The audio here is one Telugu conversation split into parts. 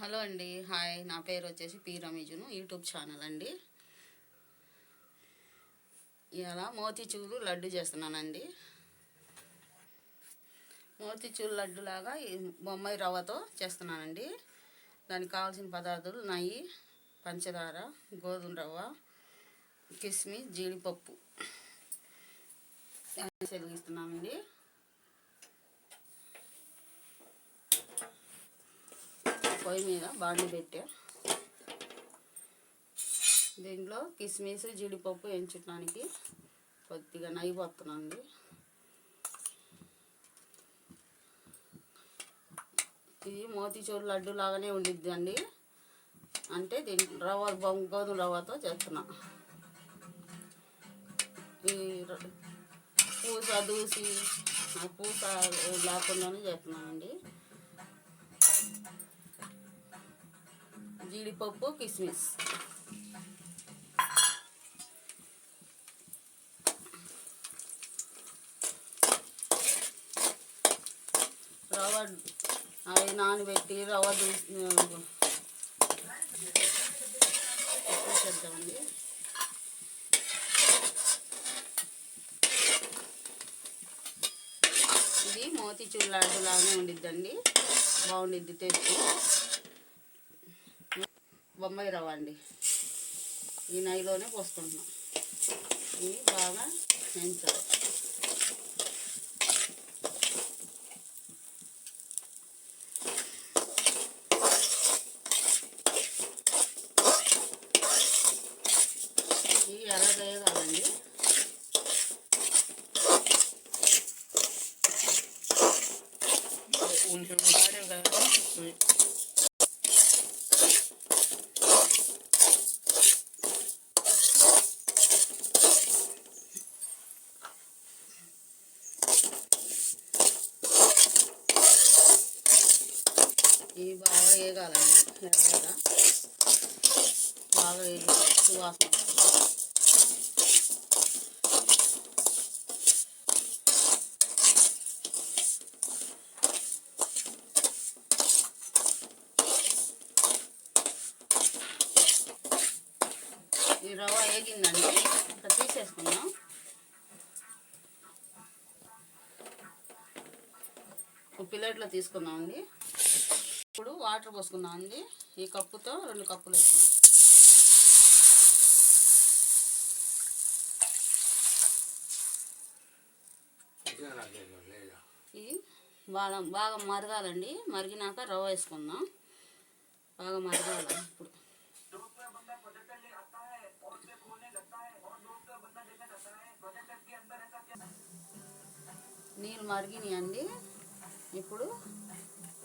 హలో అండి, హాయ్. నా పేరు వచ్చేసి పి రమేజును, యూట్యూబ్ ఛానల్ అండి. ఇలా మోతీచూరు లడ్డు చేస్తున్నానండి. మోతీచూరు లడ్డులాగా బొంబాయి రవ్వతో చేస్తున్నానండి. దానికి కావాల్సిన పదార్థాలు నెయ్యి, పంచదార, గోధుమ రవ్వ, కిస్మిస్, జీడిపప్పు వెలిగిస్తున్నామండి. పొయ్యి మీద బాండి పెట్టా. దీంట్లో కిస్మిస్, జీడిపప్పు ఎంచడానికి కొద్దిగా నెయ్యి పోస్తున్నానండి. ఇది మోతీచూరు లడ్డు లాగానే ఉండిద్ది అండి. అంటే దీంట్లో రవ్వ గోధుమ రవ్వతో చేస్తున్నా. ఈ పూస దూసి పూస లేకుండానే చేస్తున్నానండి. జీడిపప్పు, కిస్మిస్, రవ్వ అవి నానబెట్టి రవ్వ చేద్దామండి. ఇది మోతీచూరు లడ్డు లాగానే ఉండిద్దండి, బాగుండిద్ది టేస్ట్. బొంబాయి రవ్వ అండి, ఈ నెయ్యిలోనే పోసుకుంటున్నాం. ఇది బాగా వేయించాలి. ఇది ఎర్రగేయాలండి. ఇవి బాగా వేగాలండి, ఎర్రగా బాగా వేగి సువాసన వస్తుంది. ఈ రవ్వ వేగిందండి, ఇంకా తీసేసుకుందాం. ఒక ప్లేట్లో తీసుకుందామండి. ఇప్పుడు వాటర్ పోసుకుందాం అండి. ఈ కప్పుతో 2 కప్పులు వేసుకుందాం. ఇది బాగా మరగాలండి. మరిగినాక రవ్వ వేసుకుందాం. బాగా మరగాలి. ఇప్పుడు నీళ్ళు మరిగినాయండి. ఇప్పుడు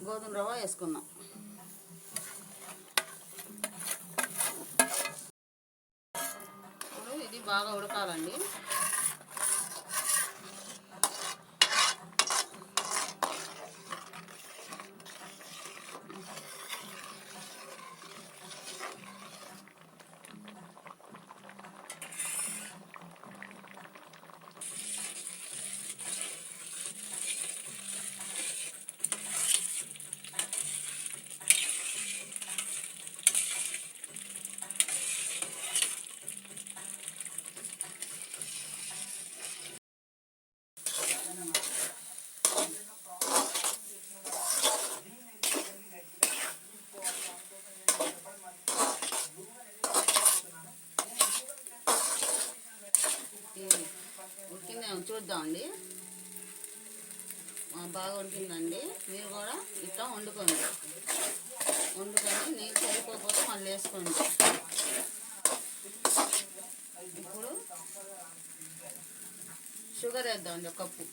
గోధుమ రవ్వ వేసుకుందాం. ఇప్పుడు ఇది బాగా ఉడకాలండి. ఉడికిందేమో చూద్దామండి. బాగా ఉడికిందండి. మీరు కూడా ఇట్లా వండుకొని నీళ్ళు సరిపోతే మళ్ళీ వేసుకోండి. ఇప్పుడు షుగర్ వేద్దామండి, 1 కప్పు.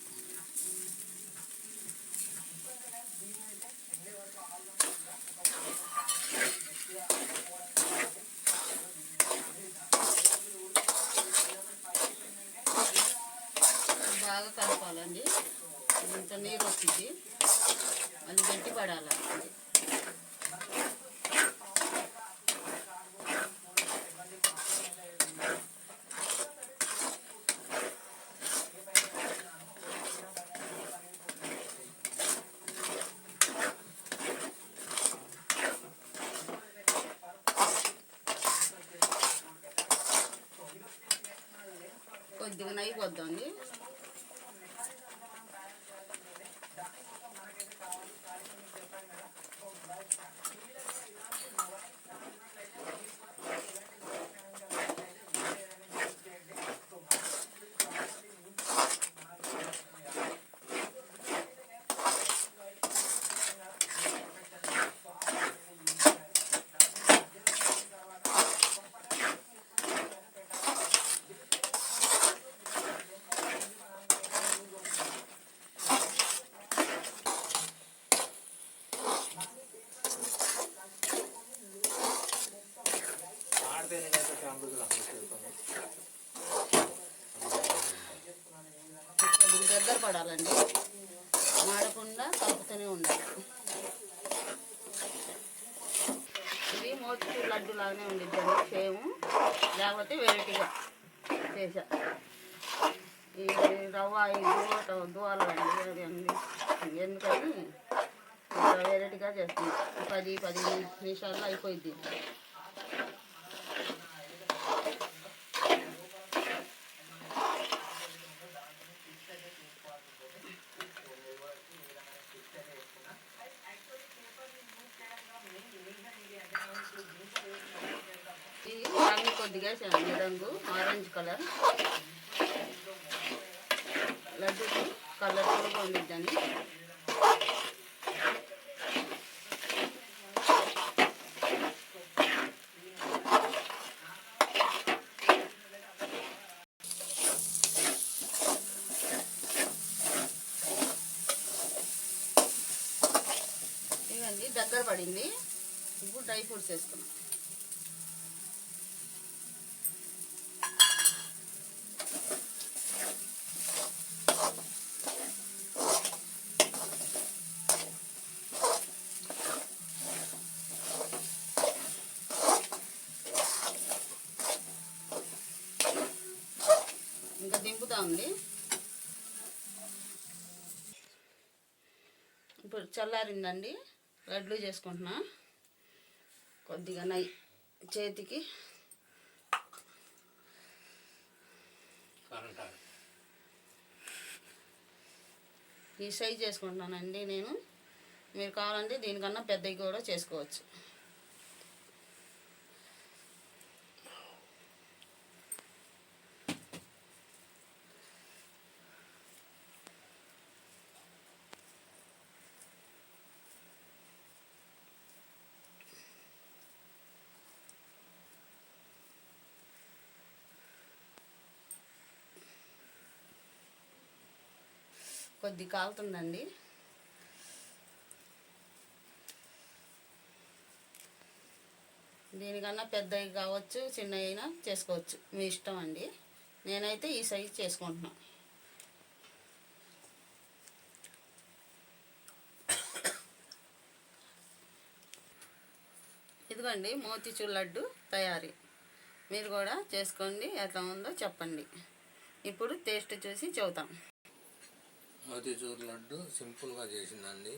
బాగా కలపాలండి. ఇంత నీరు వచ్చింది, అది గట్టి పడాలి. కొద్దిగా నెయ్యి పోద్దామండి. దగ్గర పడాలండి, మాడకుండా కలుపుతూనే ఉండాలి. ఇది మోతిచూర్ లడ్డు లాగానే ఉండిద్దండి సేమ్, లేకపోతే వెరైటీగా చేసా. ఈ రవ్వ దూవాలండి అది అన్ని, ఎందుకని వెరైటీగా చేస్తుంది. 10 నిమిషాల్లో అయిపోయింది. రంగు కొద్దిగా రంగు ఆరెంజ్ కలర్, లడ్డూకి కలర్ఫుల్గా ఉండిద్దని. ఇదండి దగ్గర పడింది. ఇప్పుడు డ్రై ఫ్రూట్స్ వేసుకున్నాం. ఇంకా దింపుతా ఉంది. ఇప్పుడు చల్లారిందండి, లడ్లు చేసుకుంటున్నా. కొద్దిగా నెయ్యి చేతికి, ఈ సైజ్ చేసుకుంటున్నానండి నేను. మీరు కావాలంటే దీనికన్నా పెద్దవి కూడా చేసుకోవచ్చు. కొద్ది కాలుతుందండి. దీనికన్నా పెద్దవి కావచ్చు, చిన్నవి అయినా చేసుకోవచ్చు, మీ ఇష్టం అండి. నేనైతే ఈ సైజు చేసుకుంటున్నా. ఇదిగోండి మోతిచూర్ లడ్డు తయారీ. మీరు కూడా చేసుకోండి, ఎట్లా ఉందో చెప్పండి. ఇప్పుడు టేస్ట్ చూసి చెబుతాం. మోతిచూర్ లడ్డు సింపుల్గా చేసిందండి.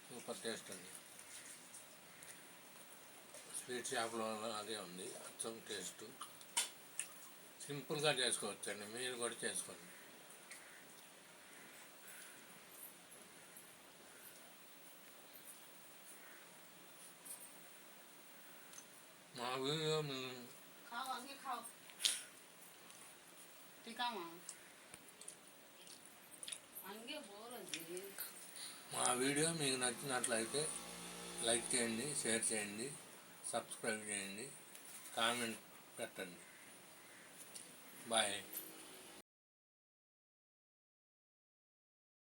సూపర్ టేస్ట్ అండి. స్వీట్ షాప్లో అదే ఉంది అచ్చం టేస్ట్. సింపుల్గా చేసుకోవచ్చండి, మీరు కూడా చేసుకోండి. మా వీడియో మీకు నచ్చినట్లయితే లైక్ చేయండి, షేర్ చేయండి, సబ్స్క్రైబ్ చేయండి, కామెంట్ పెట్టండి. బాయ్.